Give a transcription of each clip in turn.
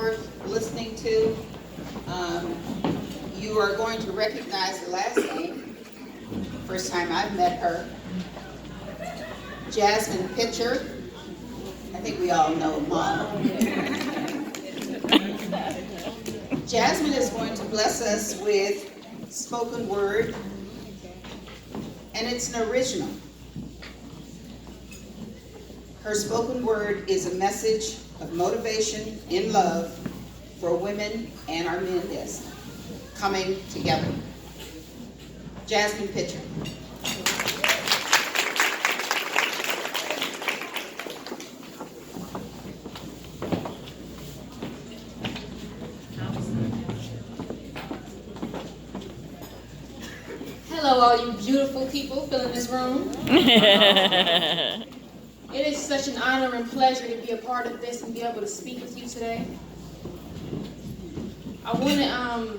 worth listening to. You are going to recognize the last name. First time I've met her. Jasmine Pitcher. I think we all know Mom. Jasmine is going to bless us with spoken word, and it's an original. Her spoken word is a message of motivation in love for women and our men coming together. Jasmine Pitcher. Hello, all you beautiful people filling this room. It is such an honor and pleasure to be a part of this and be able to speak with you today. I want to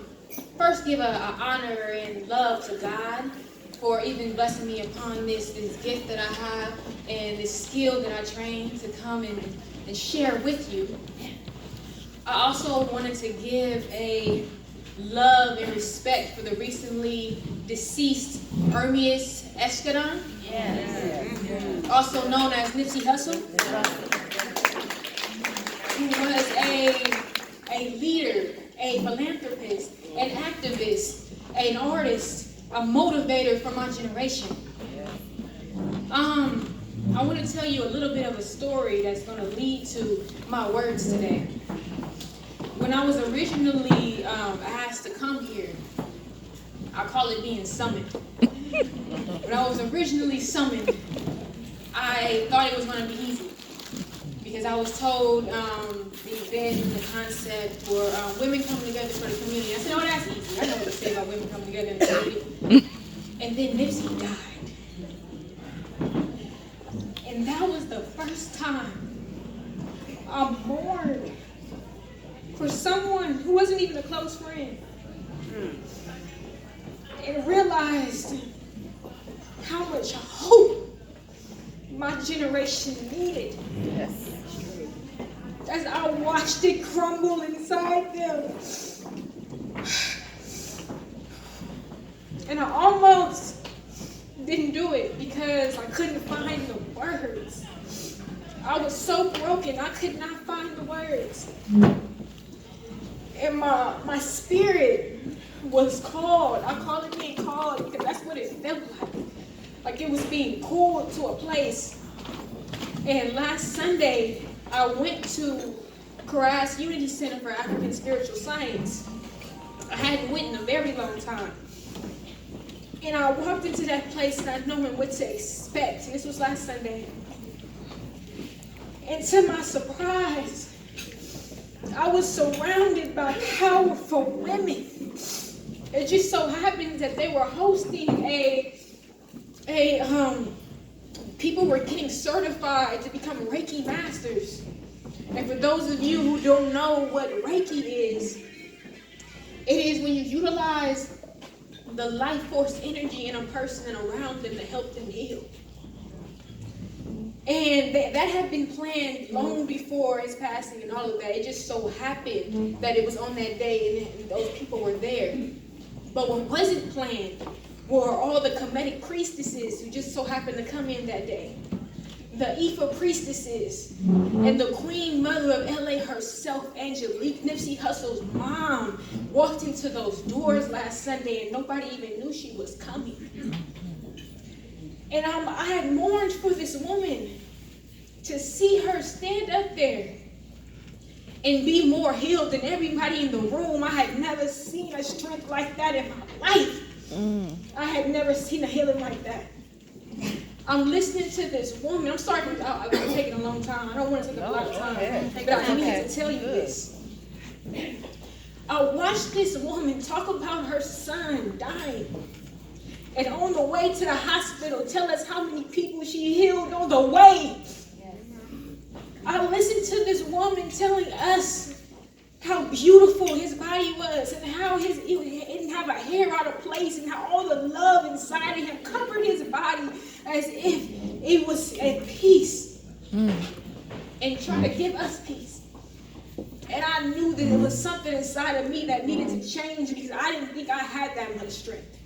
first give an honor and love to God for even blessing me upon this gift that I have and this skill that I trained to come and share with you. I also wanted to give a love and respect for the recently deceased Ermias, also known as Nipsey Hussle, who was a leader, a philanthropist, an activist, an artist, a motivator for my generation. I want to tell you a little bit of a story that's going to lead to my words today. When I was originally asked to come here, I call it being summoned. When I was originally summoned, I thought it was going to be easy because I was told the event and the concept for women coming together for the community. I said, oh, that's easy. I know what to say about women coming together in the community. And then Nipsey died. And that was the first time I mourned for someone who wasn't even a close friend. And realized how much hope my generation needed. Yes. As I watched it crumble inside them. And I almost didn't do it because I couldn't find the words. I was so broken, I could not find the words. And my spirit was called. I call it being called because that's what it felt like it was being pulled to a place. And last Sunday, I went to Karas Unity Center for African Spiritual Science. I hadn't went in a very long time. And I walked into that place not knowing what to expect. And this was last Sunday. And to my surprise, I was surrounded by powerful women. It just so happens that they were hosting people were getting certified to become Reiki masters. And for those of you who don't know what Reiki is, it is when you utilize the life force energy in a person and around them to help them heal. And that had been planned long before his passing and all of that. It just so happened that it was on that day and those people were there. But what wasn't planned were all the Kemetic priestesses who just so happened to come in that day. The Ifa priestesses and the Queen Mother of LA herself, Angelique, Nipsey Hussle's mom, walked into those doors last Sunday and nobody even knew she was coming. And I had mourned for this woman to see her stand up there and be more healed than everybody in the room. I had never seen a strength like that in my life. I had never seen a healing like that. I'm listening to this woman. I'm sorry, I've been taking a long time. I don't want to take a lot of time, but I need to tell you this. I watched this woman talk about her son dying. And on the way to the hospital, tell us how many people she healed on the way. I listened to this woman telling us how beautiful his body was and how he didn't have a hair out of place and how all the love inside of him covered his body as if it was at peace and try to give us peace. And I knew that there was something inside of me that needed to change because I didn't think I had that much strength.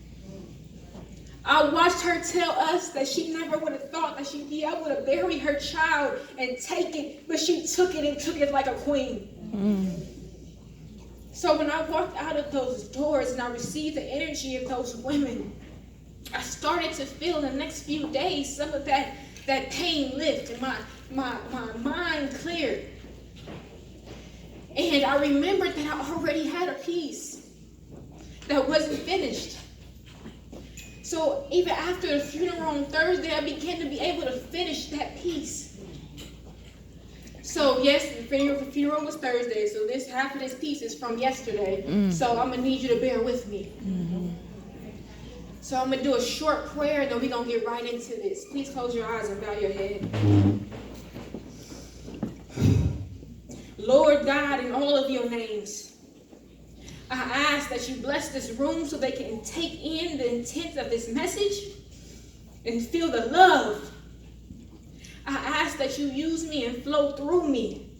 I watched her tell us that she never would have thought that she'd be able to bury her child and take it, but she took it and took it like a queen. So when I walked out of those doors and I received the energy of those women, I started to feel in the next few days some of that pain lift and my mind cleared. And I remembered that I already had a piece that wasn't finished. So even after the funeral on Thursday, I began to be able to finish that piece. So yes, the funeral was Thursday, so this half of this piece is from yesterday. So I'm gonna need you to bear with me. So I'm gonna do a short prayer and then we're gonna get right into this. Please close your eyes and bow your head. Lord God, in all of your names, I ask that you bless this room so they can take in the intent of this message and feel the love. I ask that you use me and flow through me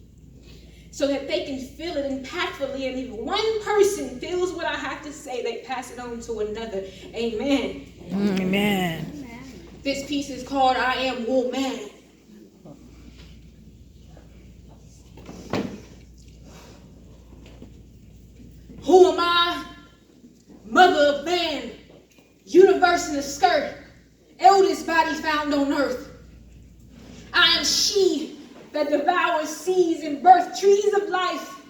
so that they can feel it impactfully. And if one person feels what I have to say, they pass it on to another. Amen. Amen. This piece is called I Am Woman. Who am I? Mother of man, universe in a skirt, eldest body found on earth. I am she that devours seeds and birth trees of life.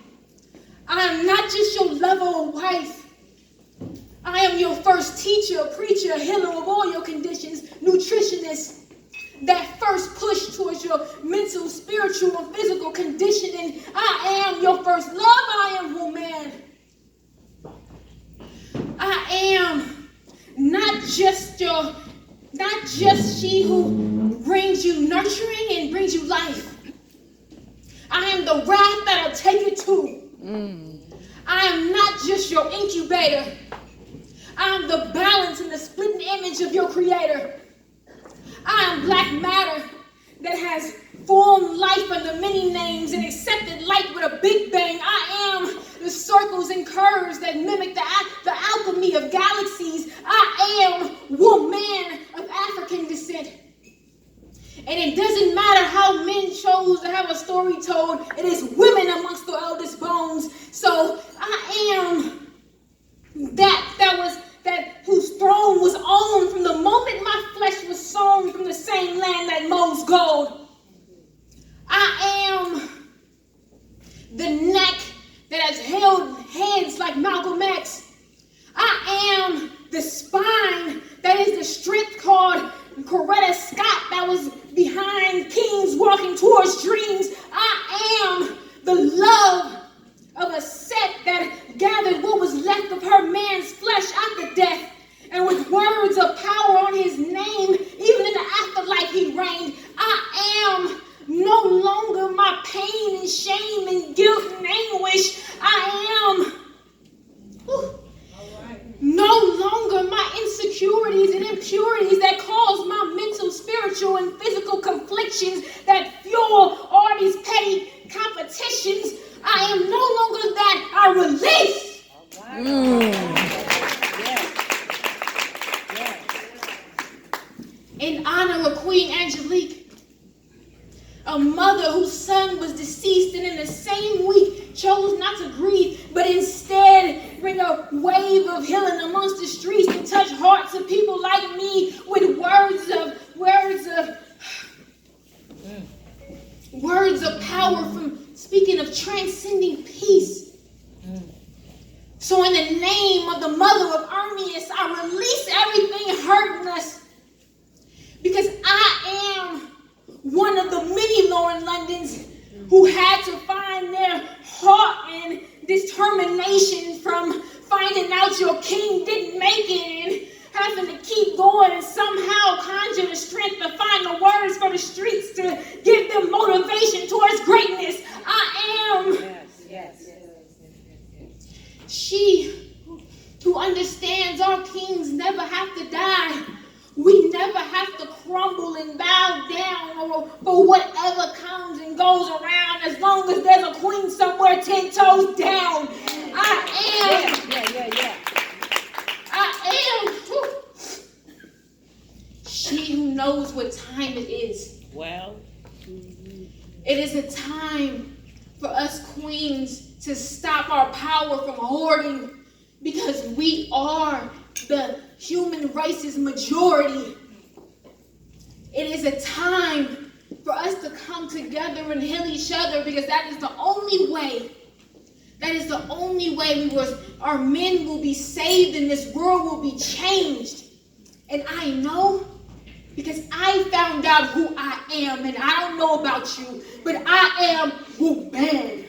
I am not just your lover or wife. I am your first teacher, preacher, healer of all your conditions, nutritionist, that first push towards your mental, spiritual, and physical conditioning. I am your first love. I am woman. I am not just she who brings you nurturing and brings you life. I am the wrath that'll take it to. I am not just your incubator. I am the balance and the splitting image of your creator. I am black matter that has formed life under many names and accepted light with a big bang. I am the circles and curves that mimic the alchemy of galaxies. I am woman of African descent. And it doesn't matter how men chose to have a story told, it is women amongst the eldest bones. So I am that whose throne was owned from the moment my flesh was sown from the same land that mows gold. I am the neck that has held heads like Malcolm X. I am the spine that is the strength called Coretta Scott that was behind kings walking towards dreams. I am the love of a set that gathered what was left of her man's flesh after death. And with words of power on his name, even in the afterlife he reigned. I am no longer my pain and shame and guilt and anguish. I am no longer my insecurities and impurities that cause my mental, spiritual, and physical conflictions that fuel all these petty competitions. I am no longer that. I release. In honor of Queen Angelique, a mother whose son was deceased and in the same week chose not to grieve, but instead bring a wave of healing amongst the streets and touch hearts of people like me with words of power from speaking of transcending peace. So in the name of the mother of Ermias, I release everything hurting us, because I am one of the many Lauren Londons who had to find their heart and determination from finding out your king didn't make it and having to keep going and somehow conjure the strength to find the words for the streets to give them motivation towards greatness. I am she who understands our kings never have to die, We never have to crumble and bow down or for whatever comes and goes around, as long as there's a queen somewhere 10 toes down. I am she who knows what time it is. Well, it is a time for us queens to stop our power from hoarding, because we are the human race's majority. It is a time for us to come together and heal each other, because that is the only way. That is the only way our men will be saved and this world will be changed. And I know, because I found out who I am, and I don't know about you, but I am WOMBMAN.